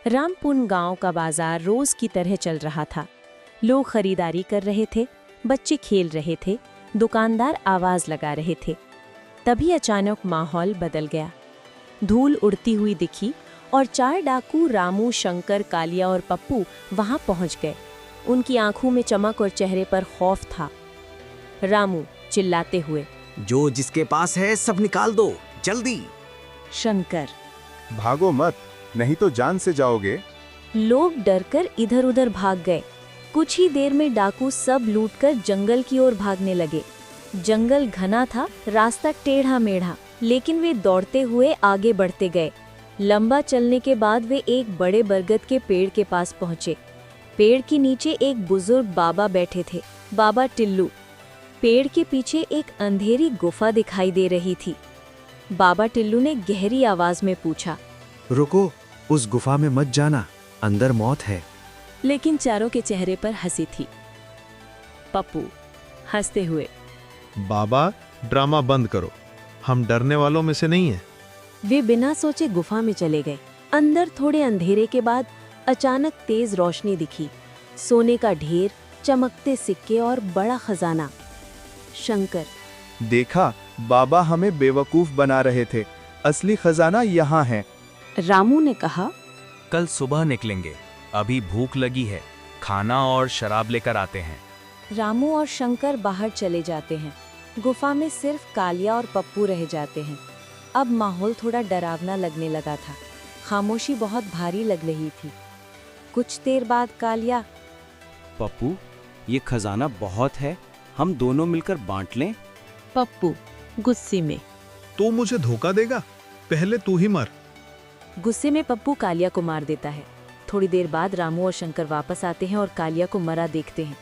रामपुन गांव का बाजार रोज की तरह चल रहा था। लोग खरीदारी कर रहे थे, बच्चे खेल रहे थे, दुकानदार आवाज लगा रहे थे। तभी अचानक माहौल बदल गया। धूल उड़ती हुई दिखी और 4 डाकू रामू, शंकर, कालिया और पप्पू वहां पहुंच गए। उनकी आंखों में चमक और चेहरे पर खौफ था। रामू चिल्लाते हुए, जो जिसके पास है सब निकाल दो, जल्दी। शंकर, भागो मत, नहीं तो जान से जाओगे। लोग डरकर इधर-उधर भाग गए। कुछ ही देर में डाकू सब लूटकर जंगल की ओर भागने लगे। जंगल घना था, रास्ता टेढ़ा मेढ़ा, लेकिन वे दौड़ते हुए आगे बढ़ते गए। लंबा चलने के बाद वे एक बड़े बरगद के पेड़ के पास पहुंचे। पेड़ के नीचे एक बुजुर्ग बाबा बैठे थे, बाबा टिल्लू। पेड़ के पीछे एक अंधेरी गुफा दिखाई दे रही थी। बाबा टिल्लू ने गहरी आवाज में पूछा, रुको, उस गुफा में मत जाना, अंदर मौत है। लेकिन चारों के चेहरे पर हंसी थी। पप्पू हंसते हुए, बाबा ड्रामा बंद करो, हम डरने वालों में से नहीं हैं। वे बिना सोचे गुफा में चले गए। अंदर थोड़े अंधेरे के बाद अचानक तेज रोशनी दिखी। सोने का ढेर, चमकते सिक्के और बड़ा खजाना। शंकर, देखा, बाबा हमें बेवकूफ बना रहे थे, असली खजाना यहाँ है। रामू ने कहा, कल सुबह निकलेंगे, अभी भूख लगी है, खाना और शराब लेकर आते हैं। रामू और शंकर बाहर चले जाते हैं। गुफा में सिर्फ कालिया और पप्पू रह जाते हैं। अब माहौल थोड़ा डरावना लगने लगा था। खामोशी बहुत भारी लग रही थी। कुछ देर बाद कालिया, पप्पू, ये खजाना बहुत है, हम दोनों मिलकर बांट लें। पप्पू गुस्से में, तू मुझे धोखा देगा, पहले तू ही मर। गुस्से में पप्पू कालिया को मार देता है। थोड़ी देर बाद रामू और शंकर वापस आते हैं और कालिया को मरा देखते हैं।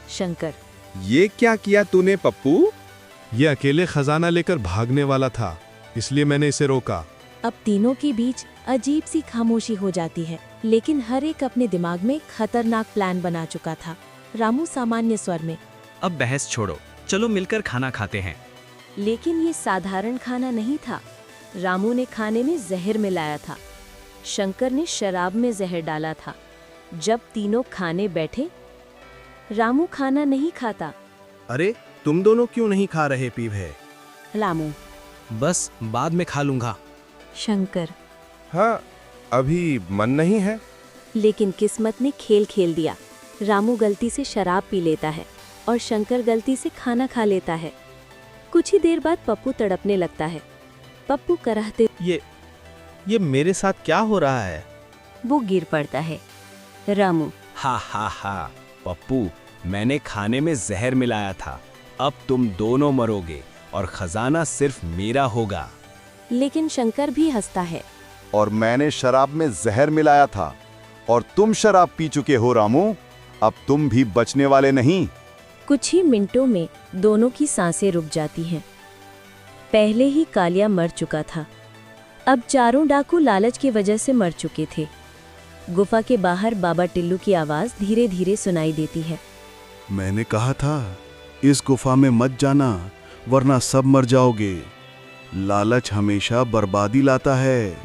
शंकर, ये क्या किया तूने पप्पू? ये अकेले खजाना लेकर भागने वाला था, इसलिए मैंने इसे रोका। अब तीनों के बीच अजीब सी खामोशी हो जाती है, लेकिन हर एक अपने दिमाग में खतरनाक प्लान बना चुका था। रामू सामान्य स्वर में, अब बहस छोड़ो, चलो मिलकर खाना खाते हैं। लेकिन ये साधारण खाना नहीं था। रामू ने खाने में जहर मिलाया था। शंकर ने शराब में जहर डाला था। जब तीनों खाने बैठे, रामू खाना नहीं खाता। अरे, तुम दोनों क्यों नहीं खा रहे पीवे? रामू, बस बाद में खा लूंगा। शंकर, हाँ, अभी मन नहीं है। लेकिन किस्मत ने खेल खेल दिया। रामू गलती से शराब पी लेता है और शंकर गलती से खाना खा लेता है। कुछ ही देर बाद पप्पू तड़पने लगता है। पप्पू कराहते, ये मेरे साथ क्या हो रहा है? वो गिर पड़ता है। रामू, हा हा हा, पप्पू, मैंने खाने में जहर मिलाया था, अब तुम दोनों मरोगे और खजाना सिर्फ मेरा होगा। लेकिन शंकर भी हंसता है। और मैंने शराब में जहर मिलाया था और तुम शराब पी चुके हो रामू, अब तुम भी बचने वाले नहीं। कुछ ही मिनटों में दोनों की सांसें रुक जाती हैं। पहले ही कालिया मर चुका था। अब चारों डाकू लालच की वजह से मर चुके थे। गुफा के बाहर बाबा टिल्लू की आवाज धीरे धीरे सुनाई देती है। मैंने कहा था, इस गुफा में मत जाना, वरना सब मर जाओगे। लालच हमेशा बर्बादी लाता है।